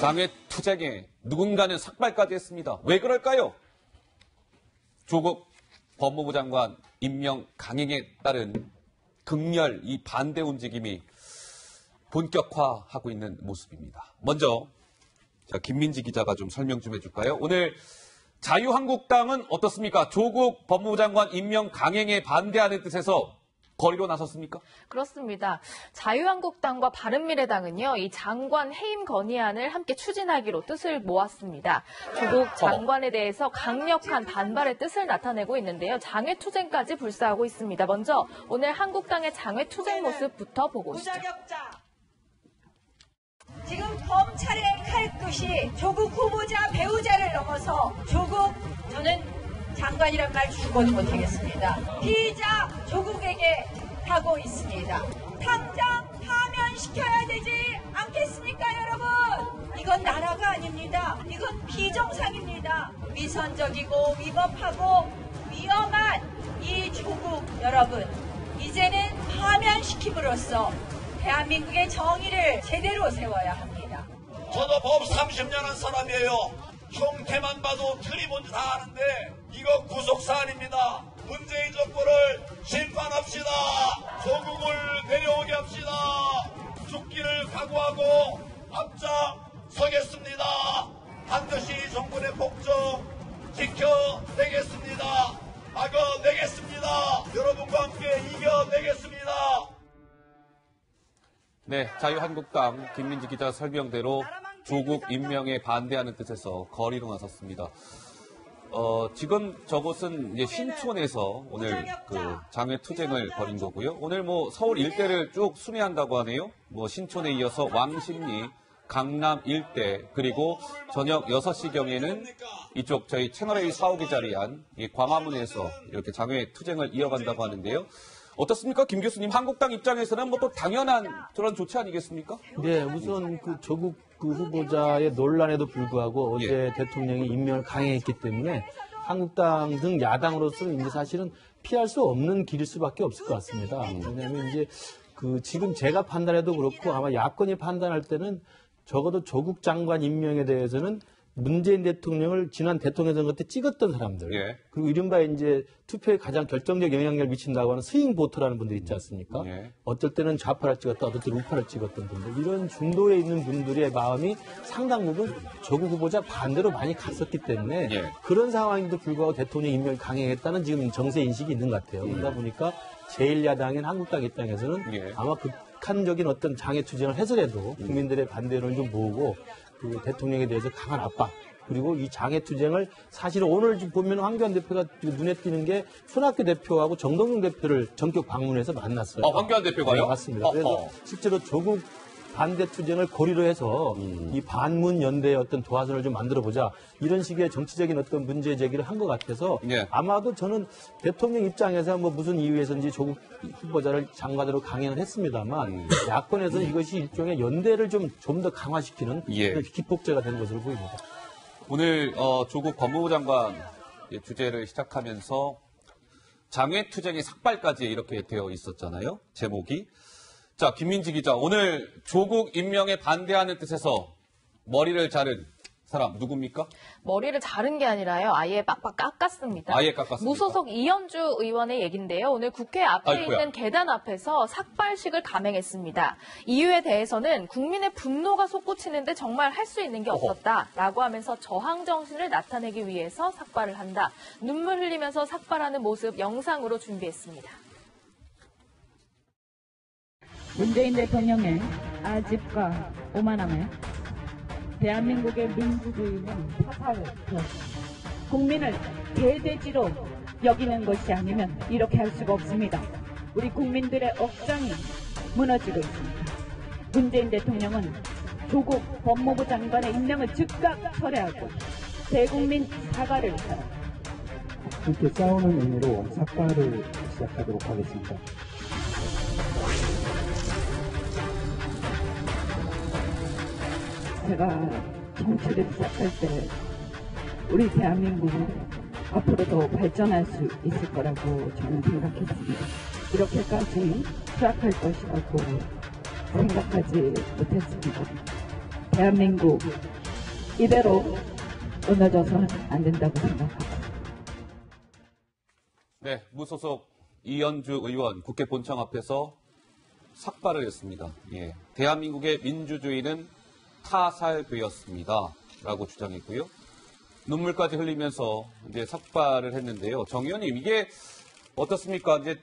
장외 투쟁에 누군가는 삭발까지 했습니다. 왜 그럴까요? 조국 법무부 장관 임명 강행에 따른 극렬 이 반대 움직임이 본격화하고 있는 모습입니다. 먼저 김민지 기자가 좀 설명 좀 해줄까요? 오늘 자유한국당은 어떻습니까? 조국 법무부 장관 임명 강행에 반대하는 뜻에서 거리로 나섰습니까? 그렇습니다. 자유한국당과 바른미래당은요, 이 장관 해임 건의안을 함께 추진하기로 뜻을 모았습니다. 조국 장관에 대해서 강력한 반발의 뜻을 나타내고 있는데요. 장외투쟁까지 불사하고 있습니다. 먼저 오늘 한국당의 장외투쟁 모습부터 보고 오시죠. 지금 검찰의 칼끝이 조국 후보자 배우자를 넘어서 조국 저는 장관이란 말 죽어도 못하겠습니다. 피의자 조국에게 하고 있습니다. 당장 파면시켜야 되지 않겠습니까, 여러분? 이건 나라가 아닙니다. 이건 비정상입니다. 위선적이고 위법하고 위험한 이 조국 여러분, 이제는 파면시킴으로써 대한민국의 정의를 제대로 세워야 합니다. 저도 법 30년 한 사람이에요. 형태만 봐도 틀이 뭔지 다 아는데 이거 구속사안입니다. 문재인 정부를 심판합시다. 조국을 내려오게 합시다. 죽기를 각오하고 앞장서겠습니다. 반드시 정권의 복종 지켜내겠습니다. 막아내겠습니다. 여러분과 함께 이겨내겠습니다. 네, 자유한국당 김민지 기자 설명대로 조국 임명에 반대하는 뜻에서 거리로 나섰습니다. 지금 저곳은 이제 신촌에서 오늘 장외 투쟁을 벌인 거고요. 오늘 서울 일대를 쭉 순회한다고 하네요. 신촌에 이어서 왕십리, 강남 일대, 그리고 저녁 6시경에는 이쪽 저희 채널A 사옥에 자리한 이 광화문에서 이렇게 장외 투쟁을 이어간다고 하는데요. 어떻습니까? 김 교수님, 한국당 입장에서는 또 당연한 저런 조치 아니겠습니까? 네, 우선 조국 후보자의 논란에도 불구하고 어제 대통령이 임명을 강행했기 때문에 한국당 등 야당으로서는 이제 사실은 피할 수 없는 길일 수밖에 없을 것 같습니다. 왜냐하면 이제 지금 제가 판단해도 그렇고 아마 야권이 판단할 때는 적어도 조국 장관 임명에 대해서는 문재인 대통령을 지난 대통령 선거 때 찍었던 사람들, 그리고 이른바 이제 투표에 가장 결정적 영향력을 미친다고 하는 스윙 보터라는 분들 있지 않습니까? 어떨 때는 좌파를 찍었다, 어떨 때는 우파를 찍었던 분들, 이런 중도에 있는 분들의 마음이 상당 부분 조국 후보자 반대로 많이 갔었기 때문에 그런 상황에도 불구하고 대통령 임명을 강행했다는 지금 정세 인식이 있는 것 같아요. 그러다 보니까 제1야당인 한국당 입장에서는 아마 극한적인 어떤 장애 투쟁을 해서라도 국민들의 반대를 좀 모으고 대통령에 대해서 강한 압박, 그리고 이 장애 투쟁을 사실은 오늘 보면 황교안 대표가 눈에 띄는 게 손학규 대표하고 정동영 대표를 전격 방문해서 만났어요. 황교안 대표가요? 네, 맞습니다. 그래서 실제로 조국 반대 투쟁을 고리로 해서 이 반문 연대의 어떤 도화선을 좀 만들어보자, 이런 식의 정치적인 어떤 문제 제기를 한 것 같아서 아마도 저는 대통령 입장에서 무슨 이유에서인지 조국 후보자를 장관으로 강행을 했습니다만 야권에서 이것이 일종의 연대를 좀 더 강화시키는 기폭제가 된 것으로 보입니다. 오늘 조국 법무부 장관 주제를 시작하면서 장외 투쟁의 삭발까지 이렇게 되어 있었잖아요. 제목이. 자, 김민지 기자, 오늘 조국 임명에 반대하는 뜻에서 머리를 자른 사람 누굽니까? 머리를 자른 게 아니라요, 아예 빡빡 깎았습니다. 아예 깎았습니다. 무소속 이현주 의원의 얘긴데요. 오늘 국회 앞에 있는 계단 앞에서 삭발식을 감행했습니다. 이유에 대해서는 국민의 분노가 솟구치는데 정말 할 수 있는 게 없었다라고 하면서 저항 정신을 나타내기 위해서 삭발을 한다. 눈물 흘리면서 삭발하는 모습 영상으로 준비했습니다. 문재인 대통령의 아집과 오만함에 대한민국의 민주주의는 파살되었습니다. 국민을 개돼지로 여기는 것이 아니면 이렇게 할 수가 없습니다. 우리 국민들의 억장이 무너지고 있습니다. 문재인 대통령은 조국 법무부 장관의 임명을 즉각 철회하고 대국민 사과를 바랍니다. 함께 싸우는 의미로 삭발을 시작하도록 하겠습니다. 제가 정치를 시작할 때 우리 대한민국은 앞으로 더 발전할 수 있을 거라고 저는 생각했습니다. 이렇게까지 추락할 것이라고 생각하지 못했습니다. 대한민국 이대로 끊어져서는 안 된다고 생각합니다. 네, 무소속 이현주 의원 국회 본청 앞에서 삭발을 했습니다. 예, 대한민국의 민주주의는 타살되었습니다. 라고 주장했고요. 눈물까지 흘리면서 이제 삭발을 했는데요. 정 의원님, 이게 어떻습니까? 이제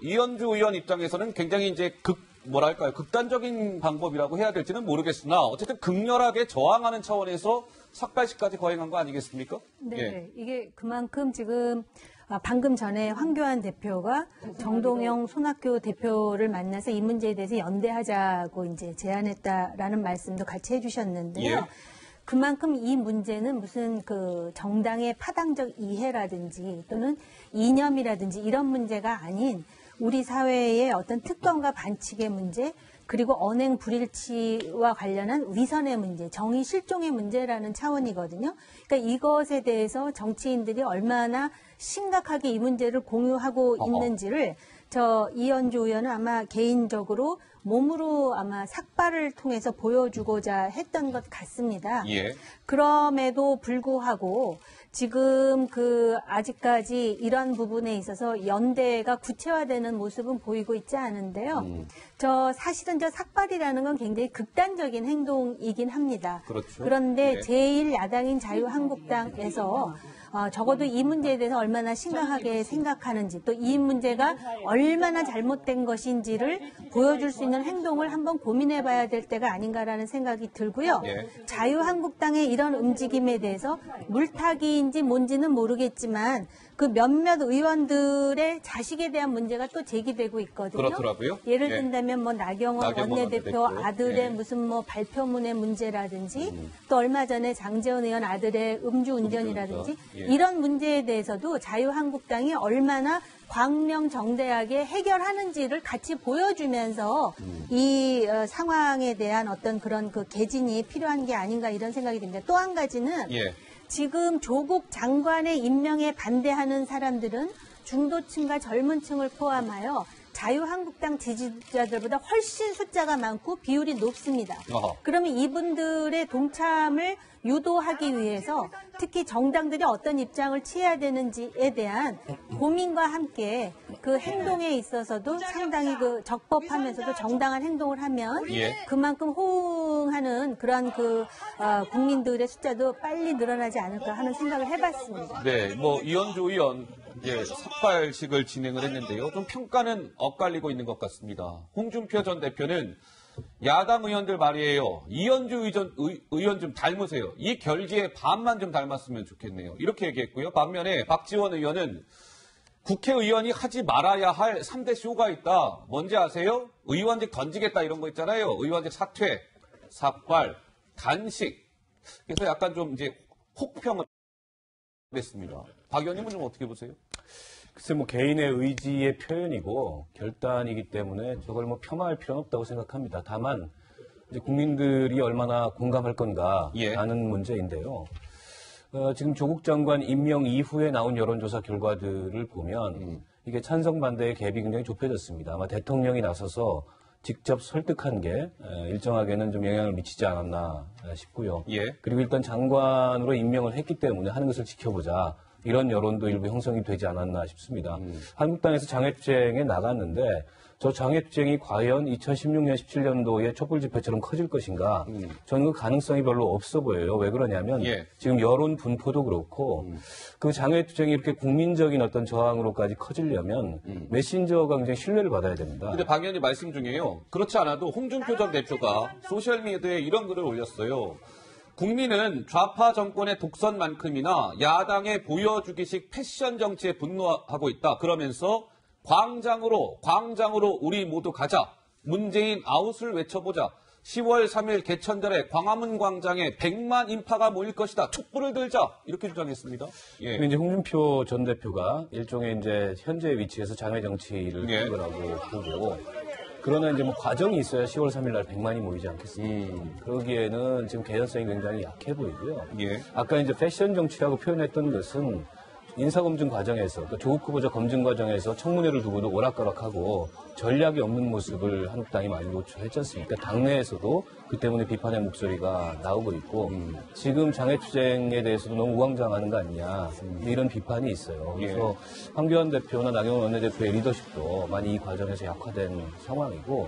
이현주 의원 입장에서는 굉장히 이제 극단적인 방법이라고 해야 될지는 모르겠으나 어쨌든 극렬하게 저항하는 차원에서 삭발식까지 거행한 거 아니겠습니까? 네, 예. 이게 그만큼 지금 방금 전에 황교안 대표가 정동영 손학규 대표를 만나서 이 문제에 대해서 연대하자고 이제 제안했다라는 말씀도 같이 해주셨는데요. 예. 그만큼 이 문제는 무슨 정당의 파당적 이해라든지 또는 이념이라든지 이런 문제가 아닌 우리 사회의 어떤 특권과 반칙의 문제, 그리고 언행 불일치와 관련한 위선의 문제, 정의 실종의 문제라는 차원이거든요. 그러니까 이것에 대해서 정치인들이 얼마나 심각하게 이 문제를 공유하고 있는지를 이현주 의원은 아마 개인적으로 몸으로 아마 삭발을 통해서 보여주고자 했던 것 같습니다. 예. 그럼에도 불구하고 지금 아직까지 이런 부분에 있어서 연대가 구체화되는 모습은 보이고 있지 않은데요. 사실은 삭발이라는 건 굉장히 극단적인 행동이긴 합니다. 그렇죠. 그런데 네. 제1야당인 자유한국당에서 적어도 이 문제에 대해서 얼마나 심각하게 생각하는지 또 이 문제가 얼마나 잘못된 것인지를 보여줄 수 있는 행동을 한번 고민해 봐야 될 때가 아닌가라는 생각이 들고요. 예. 자유한국당의 이런 움직임에 대해서 물타기인지 뭔지는 모르겠지만 그 몇몇 의원들의 자식에 대한 문제가 또 제기되고 있거든요. 그렇더라고요. 예를 예. 든다면 나경원 원내대표 아들의 예. 무슨 발표문의 문제라든지 또 얼마 전에 장제원 의원 아들의 음주운전이라든지 예. 이런 문제에 대해서도 자유한국당이 얼마나 광명정대하게 해결하는지를 같이 보여주면서 이 상황에 대한 어떤 그런 개진이 필요한 게 아닌가 이런 생각이 듭니다. 또 한 가지는 예. 지금 조국 장관의 임명에 반대하는 사람들은 중도층과 젊은 층을 포함하여 자유한국당 지지자들보다 훨씬 숫자가 많고 비율이 높습니다. 어허. 그러면 이분들의 동참을 유도하기 위해서 특히 정당들이 어떤 입장을 취해야 되는지에 대한 고민과 함께 그 행동에 있어서도 상당히 적법하면서도 정당한 행동을 하면 예. 그만큼 호응하는 그런 국민들의 숫자도 빨리 늘어나지 않을까 하는 생각을 해봤습니다. 네, 이현주 의원 삭발식을 진행을 했는데요. 좀 평가는 엇갈리고 있는 것 같습니다. 홍준표 전 대표는 야당 의원들 말이에요. 이현주 의원 좀 닮으세요. 이 결기의 반만 좀 닮았으면 좋겠네요. 이렇게 얘기했고요. 반면에 박지원 의원은 국회의원이 하지 말아야 할 3대 쇼가 있다. 뭔지 아세요? 의원직 던지겠다 이런 거 있잖아요. 의원직 사퇴, 삭발, 단식. 그래서 약간 좀 이제 혹평을 했습니다. 박 의원님은 좀 어떻게 보세요? 글쎄 개인의 의지의 표현이고 결단이기 때문에 저걸 폄하할 필요는 없다고 생각합니다. 다만 이제 국민들이 얼마나 공감할 건가라는 예. 문제인데요. 지금 조국 장관 임명 이후에 나온 여론조사 결과들을 보면 이게 찬성 반대의 갭이 굉장히 좁혀졌습니다. 아마 대통령이 나서서 직접 설득한 게 일정하게는 좀 영향을 미치지 않았나 싶고요. 예. 그리고 일단 장관으로 임명을 했기 때문에 하는 것을 지켜보자. 이런 여론도 일부 형성이 되지 않았나 싶습니다. 한국당에서 장애투쟁에 나갔는데 저 장애투쟁이 과연 2016년, 17년도의 촛불 집회처럼 커질 것인가? 저는 그 가능성이 별로 없어 보여요. 왜 그러냐면 예. 지금 여론 분포도 그렇고 그 장애투쟁이 이렇게 국민적인 어떤 저항으로까지 커지려면 메신저가 굉장히 신뢰를 받아야 됩니다. 근데 박 의원님 말씀 중에요. 그렇지 않아도 홍준표 전 대표가 소셜미디어에 이런 글을 올렸어요. 국민은 좌파 정권의 독선만큼이나 야당의 보여주기식 패션 정치에 분노하고 있다. 그러면서 광장으로 우리 모두 가자. 문재인 아웃을 외쳐보자. 10월 3일 개천절에 광화문 광장에 100만 인파가 모일 것이다. 촛불을 들자. 이렇게 주장했습니다. 예. 이제 홍준표 전 대표가 일종의 이제 현재 위치에서 장애 정치를 예. 한 거라고 보고 그러나 이제 과정이 있어야 10월 3일 날 100만이 모이지 않겠습니까? 그러기에는 지금 개연성이 굉장히 약해 보이고요. 예. 아까 이제 패션 정치라고 표현했던 것은 인사검증 과정에서 또 조국 후보자 검증 과정에서 청문회를 두고도 오락가락하고 전략이 없는 모습을 한국당이 많이 노출했지 않습니까? 당내에서도 그 때문에 비판의 목소리가 나오고 있고 지금 장애투쟁에 대해서도 너무 우왕좌왕하는 거 아니냐 이런 비판이 있어요. 그래서 황교안 대표나 나경원 원내대표의 리더십도 많이 이 과정에서 약화된 상황이고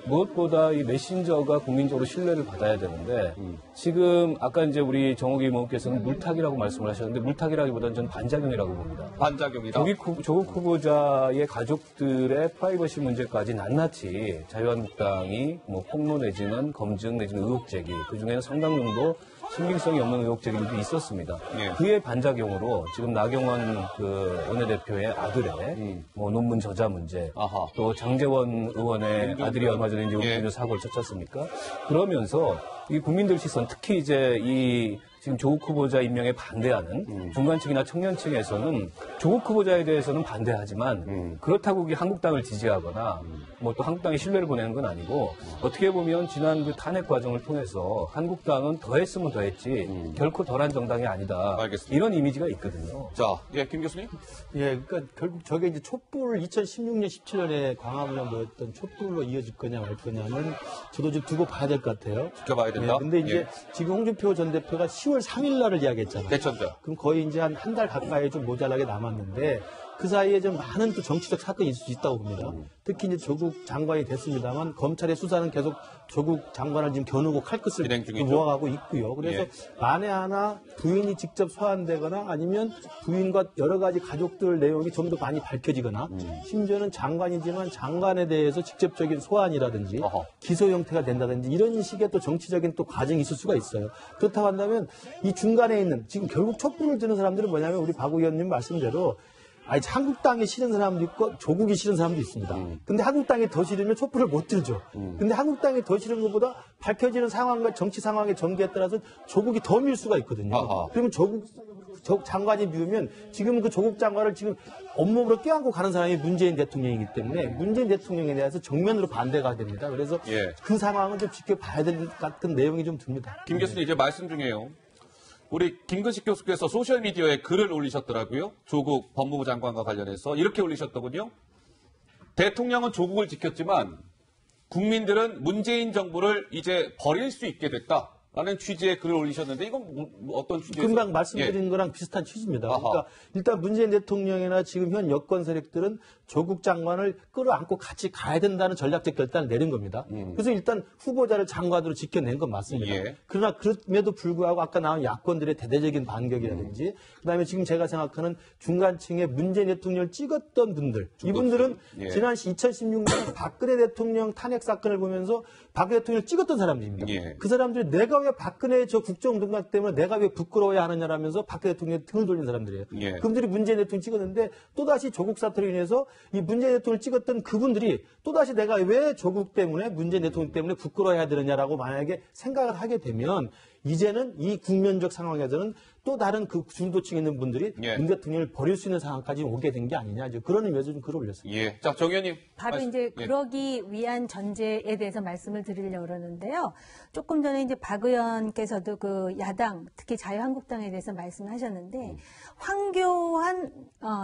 무엇보다 이 메신저가 국민적으로 신뢰를 받아야 되는데 지금 아까 이제 우리 정옥이 의원께서는 물타기라고 말씀을 하셨는데 물타기라기보다는 저는 반작용이라고 봅니다. 반작용이다. 조국 후보자의 가족들의 프라이버시 문제까지 낱낱이 자유한국당이 뭐 폭로 내지는 검증 내지는 의혹 제기 그중에는 상당 정도 신빙성이 없는 의혹 제기도 있었습니다. 그의 반작용으로 지금 나경원 그 원내대표의 아들의 뭐 논문 저자 문제 또 장제원 의원의 아들이 얼마 전에 이제 음주 사고를 쳤지 않습니까? 그러면서 이 국민들 시선 특히 이제 이 지금 조국 후보자 임명에 반대하는 중간층이나 청년층에서는 조국 후보자에 대해서는 반대하지만 그렇다고 한국당을 지지하거나 뭐 또 한국당에 신뢰를 보내는 건 아니고 어떻게 보면 지난 그 탄핵 과정을 통해서 한국당은 더했으면 더했지 결코 덜한 정당이 아니다. 알겠습니다. 이런 이미지가 있거든요. 자, 김 교수님. 그러니까 결국 저게 이제 촛불 2016년, 17년에 광화문에 모였던 촛불로 이어질 거냐 말 거냐는 저도 좀 두고 봐야 될 것 같아요. 지켜봐야 된다. 근데 이제 지금 홍준표 전 대표가 10월 3일 날을 이야기했잖아요. 대천자. 그럼 거의 이제 한 달 가까이 좀 모자라게 남았는데 그 사이에 좀 많은 또 정치적 사건이 있을 수 있다고 봅니다. 특히 이제 조국 장관이 됐습니다만 검찰의 수사는 계속 조국 장관을 지금 겨누고 칼끝을 모아가고 있고요. 그래서 만에 하나 부인이 직접 소환되거나 아니면 부인과 여러 가지 가족들 내용이 좀 더 많이 밝혀지거나 심지어는 장관이지만 장관에 대해서 직접적인 소환이라든지 기소 형태가 된다든지 이런 식의 또 정치적인 또 과정이 있을 수가 있어요. 그렇다고 한다면 이 중간에 있는 지금 결국 촛불을 드는 사람들은 뭐냐면 우리 박 의원님 말씀대로 한국당이 싫은 사람도 있고 조국이 싫은 사람도 있습니다. 근데 한국당이 더 싫으면 촛불을 못 들죠. 근데 한국당이 더 싫은 것보다 밝혀지는 상황과 정치 상황의 전개에 따라서 조국이 더 밀 수가 있거든요. 그러면 조국 장관이 미우면 지금 그 조국 장관을 지금 온몸으로 껴안고 가는 사람이 문재인 대통령이기 때문에 문재인 대통령에 대해서 정면으로 반대가 됩니다. 그래서 그 상황은 좀 지켜봐야 될 것 같은 내용이 좀 듭니다. 김 교수님 이제 말씀 중에요. 우리 김근식 교수께서 소셜미디어에 글을 올리셨더라고요. 조국 법무부 장관과 관련해서 이렇게 올리셨더군요. 대통령은 조국을 지켰지만 국민들은 문재인 정부를 이제 버릴 수 있게 됐다라는 취지의 글을 올리셨는데 이건 어떤 취지에서? 금방 말씀드린 거랑 비슷한 취지입니다. 그러니까 일단 문재인 대통령이나 지금 현 여권 세력들은 조국 장관을 끌어안고 같이 가야 된다는 전략적 결단을 내린 겁니다. 그래서 일단 후보자를 장관으로 지켜낸 건 맞습니다. 그러나 그럼에도 불구하고 아까 나온 야권들의 대대적인 반격이라든지 그다음에 지금 제가 생각하는 중간층에 문재인 대통령을 찍었던 분들 이분들은 지난 2016년 박근혜 대통령 탄핵 사건을 보면서 박근혜 대통령을 찍었던 사람들입니다. 그 사람들이 내가 왜 박근혜 저 국정농단 때문에 내가 왜 부끄러워야 하느냐라면서 박근혜 대통령의 등을 돌린 사람들이에요. 그분들이 문재인 대통령 찍었는데 또다시 조국 사태로 인해서 이 문재인 대통령을 찍었던 그분들이 또다시 내가 왜 조국 때문에 문재인 대통령 때문에 부끄러워야 되느냐라고 만약에 생각을 하게 되면 이제는 이 국면적 상황에서는 또 다른 그 중도층에 있는 분들이 문 대통령을 버릴 수 있는 상황까지 오게 된 게 아니냐. 그런 의미에서 좀 글을 올렸습니다. 자, 정 의원님. 바로 이제 그러기 위한 전제에 대해서 말씀을 드리려고 그러는데요. 조금 전에 이제 박 의원께서도 그 야당, 특히 자유한국당에 대해서 말씀하셨는데 황교안,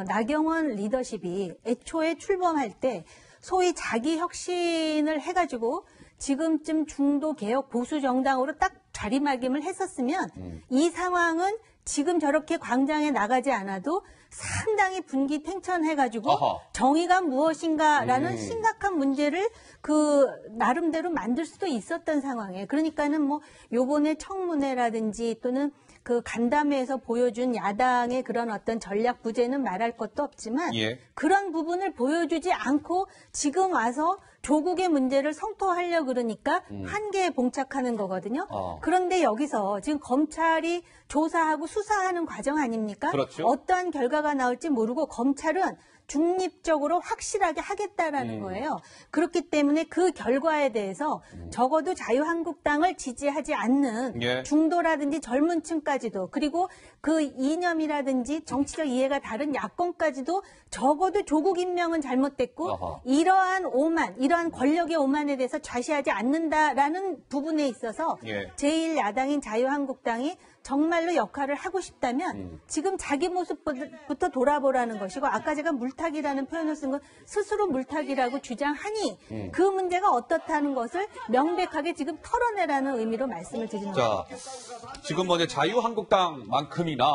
나경원 리더십이 애초에 출범할 때 소위 자기 혁신을 해가지고 지금쯤 중도 개혁 보수 정당으로 딱 자리매김을 했었으면 이 상황은 지금 저렇게 광장에 나가지 않아도 상당히 분기탱천해가지고 정의가 무엇인가라는 심각한 문제를 그 나름대로 만들 수도 있었던 상황이에요. 그러니까는 뭐 요번에 청문회라든지 또는 그 간담회에서 보여준 야당의 그런 어떤 전략 부재는 말할 것도 없지만 그런 부분을 보여주지 않고 지금 와서 조국의 문제를 성토하려고 그러니까 한계에 봉착하는 거거든요. 그런데 여기서 지금 검찰이 조사하고 수사하는 과정 아닙니까? 그렇죠. 어떠한 결과가 나올지 모르고 검찰은 중립적으로 확실하게 하겠다라는 거예요. 그렇기 때문에 그 결과에 대해서 적어도 자유한국당을 지지하지 않는 중도라든지 젊은 층까지도 그리고 그 이념이라든지 정치적 이해가 다른 야권까지도 적어도 조국 임명은 잘못됐고 이러한 오만, 이러한 권력의 오만에 대해서 좌시하지 않는다라는 부분에 있어서 제1야당인 자유한국당이 정말로 역할을 하고 싶다면 지금 자기 모습부터 돌아보라는 것이고 아까 제가 물타기라는 표현을 쓴 건 스스로 물타기라고 주장하니 그 문제가 어떻다는 것을 명백하게 지금 털어내라는 의미로 말씀을 드리는 자, 지금 뭐 이제 자유한국당만큼이나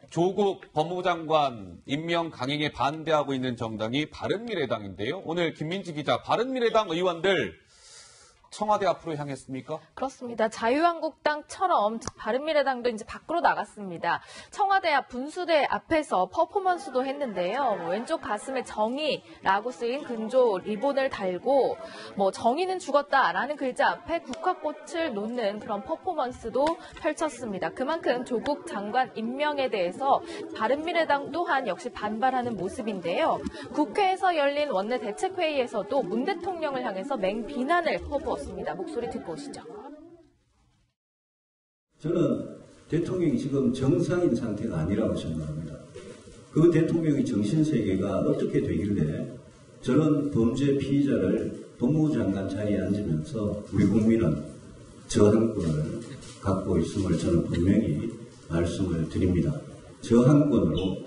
조국 법무부 장관 임명 강행에 반대하고 있는 정당이 바른미래당인데요. 오늘 김민지 기자, 바른미래당 의원들 청와대 앞으로 향했습니까? 그렇습니다. 자유한국당처럼 바른미래당도 이제 밖으로 나갔습니다. 청와대 앞 분수대 앞에서 퍼포먼스도 했는데요. 왼쪽 가슴에 정의라고 쓰인 근조 리본을 달고 정의는 죽었다라는 글자 앞에 국화꽃을 놓는 그런 퍼포먼스도 펼쳤습니다. 그만큼 조국 장관 임명에 대해서 바른미래당 또한 역시 반발하는 모습인데요. 국회에서 열린 원내 대책회의에서도 문 대통령을 향해서 맹비난을 퍼부었습니다. 목소리 듣고 오시죠. 저는 대통령이 지금 정상인 상태가 아니라고 생각합니다. 그 대통령의 정신세계가 어떻게 되길래 저런 범죄 피의자를 법무부 장관 자리에 앉으면서 우리 국민은 저항권을 갖고 있음을 저는 분명히 말씀을 드립니다. 저항권으로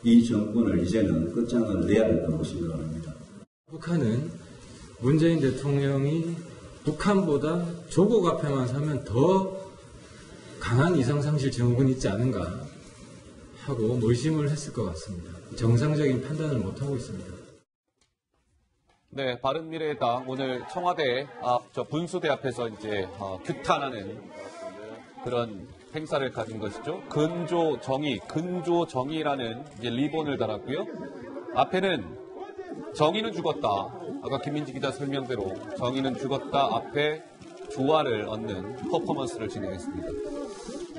이 정권을 이제는 끝장을 내야 된다고 생각합니다. 북한은 문재인 대통령이 북한보다 조국 앞에만 서면 더 강한 이성상실 증후군이 있지 않은가 하고 몰심을 했을 것 같습니다. 정상적인 판단을 못하고 있습니다. 네, 바른미래당 오늘 청와대 앞 분수대 앞에서 이제 규탄하는 그런 행사를 가진 것이죠. 근조 정의라는 이제 리본을 달았고요. 앞에는 정의는 죽었다. 아까 김민지 기자 설명대로 정의는 죽었다 앞에 조화를 얻는 퍼포먼스를 진행했습니다.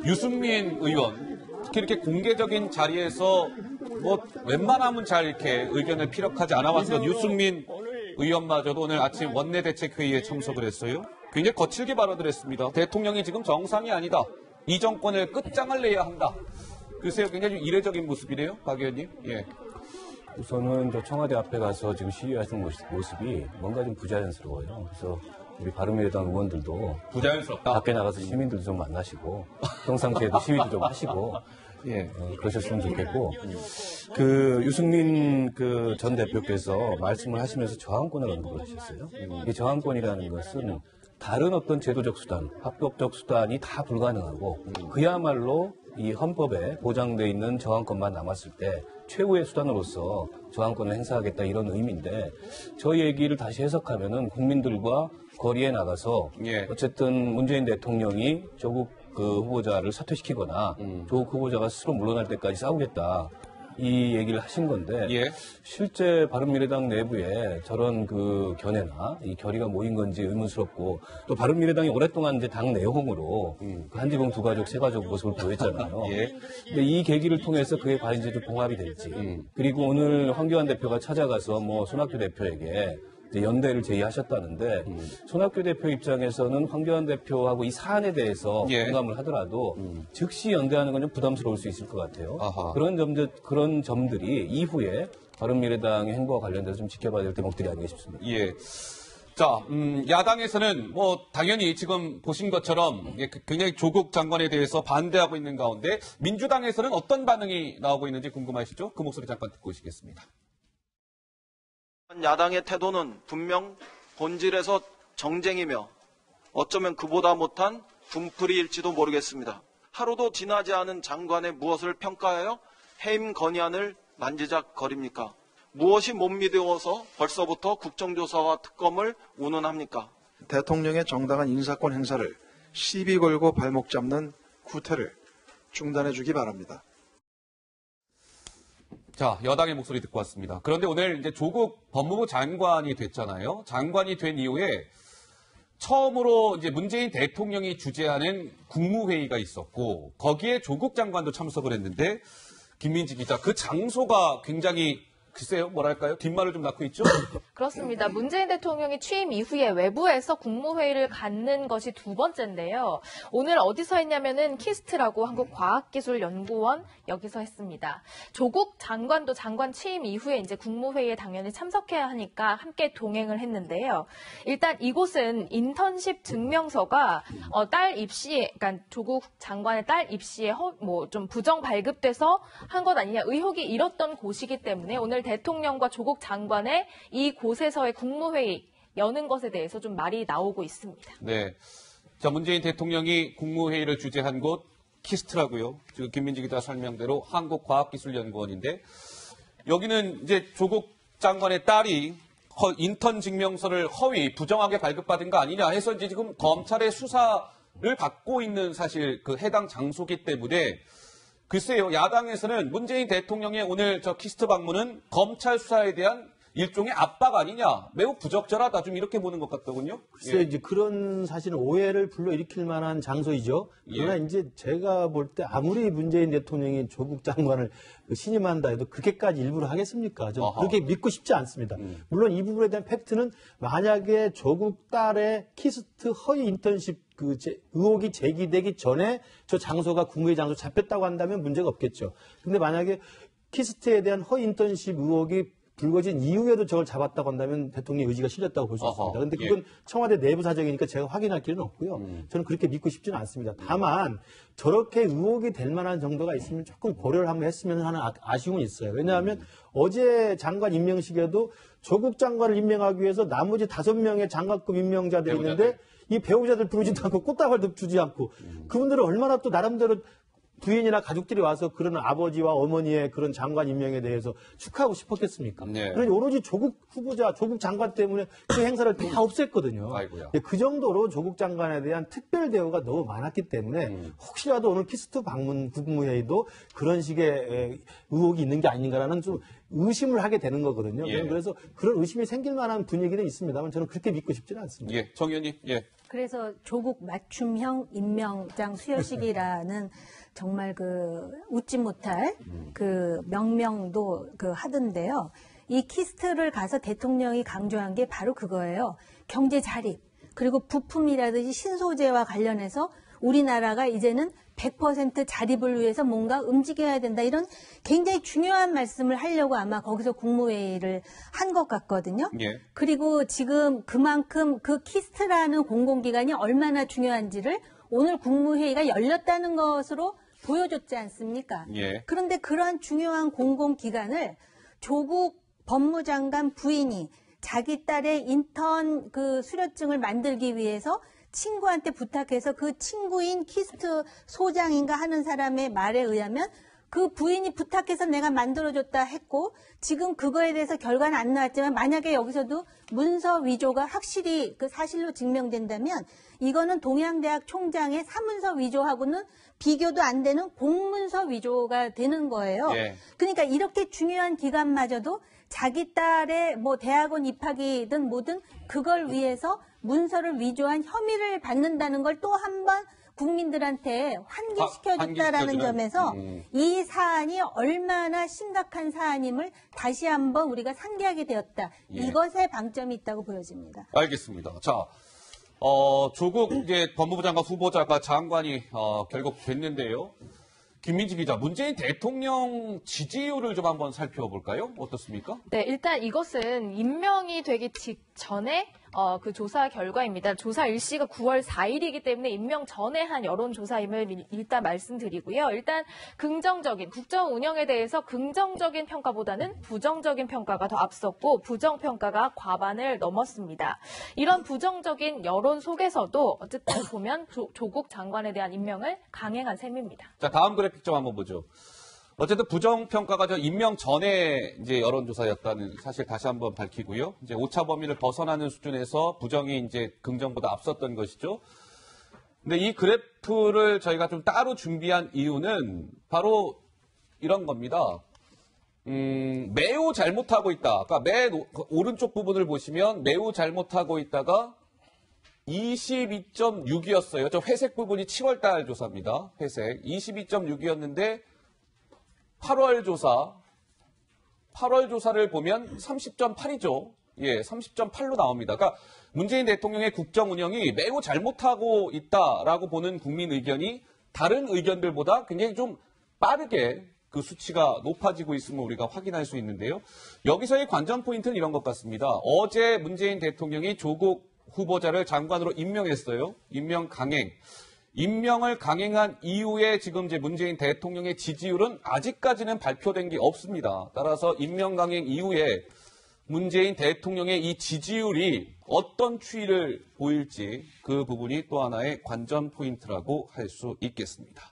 유승민 의원, 특히 이렇게 공개적인 자리에서 웬만하면 잘 이렇게 의견을 피력하지 않아 왔던 유승민 의원마저도 오늘 아침 원내대책회의에 참석을 했어요. 굉장히 거칠게 발언을 했습니다. 대통령이 지금 정상이 아니다. 이 정권을 끝장을 내야 한다. 글쎄요, 굉장히 이례적인 모습이네요, 박 의원님. 예. 우선은 저 청와대 앞에 가서 지금 시위하시는 모습이 뭔가 좀 부자연스러워요. 그래서 우리 바른미래당 의원들도 부자연스럽다. 밖에 나가서 시민들도 좀 만나시고 평상시에도 시위도 좀 하시고 예. 그러셨으면 좋겠고 그 유승민 그 전 대표께서 말씀을 하시면서 저항권을 언급을 하셨어요. 이 저항권이라는 것은 다른 어떤 제도적 수단, 합법적 수단이 다 불가능하고 그야말로 이 헌법에 보장되어 있는 저항권만 남았을 때 최후의 수단으로서 저항권을 행사하겠다 이런 의미인데 저 얘기를 다시 해석하면은 국민들과 거리에 나가서 어쨌든 문재인 대통령이 조국 그 후보자를 사퇴시키거나 조국 후보자가 스스로 물러날 때까지 싸우겠다. 이 얘기를 하신 건데 실제 바른미래당 내부에 저런 그 견해나 이 결의가 모인 건지 의문스럽고 또 바른미래당이 오랫동안 이제 당 내홍으로 그 한지봉 두 가족 세 가족 모습을 보였잖아요. 근데 이 계기를 통해서 그게 과연 이제 좀 봉합이 될지 그리고 오늘 황교안 대표가 찾아가서 손학규 대표에게 이제 연대를 제의하셨다는데 손학규 대표 입장에서는 황교안 대표하고 이 사안에 대해서 공감을 하더라도 즉시 연대하는 건 좀 부담스러울 수 있을 것 같아요. 그런 점들이 이후에 바른미래당의 행보와 관련돼서 좀 지켜봐야 될 대목들이 아닌가 싶습니다. 예. 자, 야당에서는 당연히 지금 보신 것처럼 굉장히 조국 장관에 대해서 반대하고 있는 가운데 민주당에서는 어떤 반응이 나오고 있는지 궁금하시죠? 그 목소리 잠깐 듣고 오시겠습니다. 야당의 태도는 분명 본질에서 정쟁이며 어쩌면 그보다 못한 분풀이일지도 모르겠습니다. 하루도 지나지 않은 장관의 무엇을 평가하여 해임 건의안을 만지작거립니까? 무엇이 못 믿어서 벌써부터 국정조사와 특검을 운운합니까? 대통령의 정당한 인사권 행사를 시비 걸고 발목 잡는 구태를 중단해 주기 바랍니다. 자, 여당의 목소리 듣고 왔습니다. 그런데 오늘 이제 조국 법무부 장관이 됐잖아요. 장관이 된 이후에 처음으로 이제 문재인 대통령이 주재하는 국무회의가 있었고 거기에 조국 장관도 참석을 했는데 김민지 기자, 그 장소가 굉장히 글쎄요, 뭐랄까요? 뒷말을 좀 낳고 있죠? 그렇습니다. 문재인 대통령이 취임 이후에 외부에서 국무회의를 갖는 것이 두 번째인데요. 오늘 어디서 했냐면은 키스트라고 한국과학기술연구원 여기서 했습니다. 조국 장관도 장관 취임 이후에 이제 국무회의에 당연히 참석해야 하니까 함께 동행을 했는데요. 일단 이곳은 인턴십 증명서가 딸 입시, 그러니까 조국 장관의 딸 입시에 좀 부정 발급돼서 한 것 아니냐 의혹이 일었던 곳이기 때문에 오늘 대통령과 조국 장관의 이 곳에서의 국무회의 여는 것에 대해서 좀 말이 나오고 있습니다. 네. 자, 문재인 대통령이 국무회의를 주재한 곳 키스트라고요. 지금 김민지 기자 설명대로 한국과학기술연구원인데 여기는 이제 조국 장관의 딸이 인턴 증명서를 허위 부정하게 발급받은 거 아니냐 해서 이제 지금 검찰의 수사를 받고 있는 사실 그 해당 장소기 때문에 글쎄요, 야당에서는 문재인 대통령의 오늘 저 키스트 방문은 검찰 수사에 대한 일종의 압박 아니냐, 매우 부적절하다, 좀 이렇게 보는 것 같더군요. 글쎄요, 이제 그런 사실은 오해를 불러일으킬 만한 장소이죠. 그러나 이제 제가 볼 때 아무리 문재인 대통령이 조국 장관을 신임한다 해도 그렇게까지 일부러 하겠습니까? 좀 그렇게 믿고 싶지 않습니다. 물론 이 부분에 대한 팩트는 만약에 조국 딸의 키스트 허위 인턴십 의혹이 제기되기 전에 저 장소가 국무회의 장소 잡혔다고 한다면 문제가 없겠죠. 근데 만약에 키스트에 대한 허위 인턴십 의혹이 불거진 이후에도 저걸 잡았다고 한다면 대통령의 의지가 실렸다고 볼 수 있습니다. 그런데 그건 청와대 내부 사정이니까 제가 확인할 길은 없고요. 저는 그렇게 믿고 싶지는 않습니다. 다만 저렇게 의혹이 될 만한 정도가 있으면 조금 고려를 한번 했으면 하는 아쉬움은 있어요. 왜냐하면 어제 장관 임명식에도 조국 장관을 임명하기 위해서 나머지 5명의 장관급 임명자들이 있는데 이 배우자들 부르지도 않고 꽃다발도 주지 않고 그분들은 얼마나 또 나름대로 부인이나 가족들이 와서 그런 아버지와 어머니의 그런 장관 임명에 대해서 축하하고 싶었겠습니까? 네. 그러니 오로지 조국 후보자, 조국 장관 때문에 그 행사를 다 없앴거든요. 아이고야. 그 정도로 조국 장관에 대한 특별 대우가 너무 많았기 때문에 혹시라도 오늘 키스트 방문 국무회의도 그런 식의 의혹이 있는 게 아닌가라는 좀 의심을 하게 되는 거거든요. 예. 그래서 그런 의심이 생길 만한 분위기는 있습니다만 저는 그렇게 믿고 싶지는 않습니다. 예, 정 의원님. 예. 그래서 조국 맞춤형 임명장 수여식이라는 정말 웃지 못할 명명도 하던데요. 이 키스트를 가서 대통령이 강조한 게 바로 그거예요. 경제 자립, 그리고 부품이라든지 신소재와 관련해서 우리나라가 이제는 100% 자립을 위해서 뭔가 움직여야 된다. 이런 굉장히 중요한 말씀을 하려고 아마 거기서 국무회의를 한 것 같거든요. 예. 그리고 지금 그만큼 그 키스트라는 공공기관이 얼마나 중요한지를 오늘 국무회의가 열렸다는 것으로 보여줬지 않습니까? 예. 그런데 그러한 중요한 공공기관을 조국 법무장관 부인이 자기 딸의 인턴 수료증을 만들기 위해서 친구한테 부탁해서 그 친구인 키스트 소장인가 하는 사람의 말에 의하면 그 부인이 부탁해서 내가 만들어줬다 했고 지금 그거에 대해서 결과는 안 나왔지만 만약에 여기서도 문서 위조가 확실히 사실로 증명된다면 이거는 동양대학 총장의 사문서 위조하고는 비교도 안 되는 공문서 위조가 되는 거예요. 예. 그러니까 이렇게 중요한 기관마저도 자기 딸의 대학원 입학이든 뭐든 그걸 위해서 문서를 위조한 혐의를 받는다는 걸 또 한 번 국민들한테 환기시켜줬다라는 점에서 이 사안이 얼마나 심각한 사안임을 다시 한번 우리가 상기하게 되었다. 예. 이것에 방점이 있다고 보여집니다. 알겠습니다. 자, 조국 이제 법무부 장관 후보자가 장관이 결국 됐는데요. 김민지 기자, 문재인 대통령 지지율을 좀 한번 살펴볼까요? 어떻습니까? 네, 일단 이것은 임명이 되기 직전에 그 조사 결과입니다. 조사 일시가 9월 4일이기 때문에 임명 전에 한 여론조사임을 일단 말씀드리고요. 일단 긍정적인 국정 운영에 대해서 긍정적인 평가보다는 부정적인 평가가 더 앞섰고 부정평가가 과반을 넘었습니다. 이런 부정적인 여론 속에서도 어쨌든 보면 조국 장관에 대한 임명을 강행한 셈입니다. 자, 다음 그래픽 좀 한번 보죠. 어쨌든 부정평가가 임명 전에 이제 여론조사였다는 사실 다시 한번 밝히고요. 이제 오차 범위를 벗어나는 수준에서 부정이 이제 긍정보다 앞섰던 것이죠. 근데 이 그래프를 저희가 좀 따로 준비한 이유는 바로 이런 겁니다. 매우 잘못하고 있다. 그러니까 맨 오른쪽 부분을 보시면 매우 잘못하고 있다가 22.6이었어요. 저 회색 부분이 7월달 조사입니다. 회색. 22.6이었는데 8월 조사 8월 조사를 보면 30.8이죠. 예, 30.8로 나옵니다. 그러니까 문재인 대통령의 국정 운영이 매우 잘못하고 있다라고 보는 국민 의견이 다른 의견들보다 굉장히 좀 빠르게 그 수치가 높아지고 있음을 우리가 확인할 수 있는데요. 여기서의 관전 포인트는 이런 것 같습니다. 어제 문재인 대통령이 조국 후보자를 장관으로 임명했어요. 임명 강행. 임명을 강행한 이후에 지금 이제 문재인 대통령의 지지율은 아직까지는 발표된 게 없습니다. 따라서 임명 강행 이후에 문재인 대통령의 이 지지율이 어떤 추이를 보일지 그 부분이 또 하나의 관전 포인트라고 할 수 있겠습니다.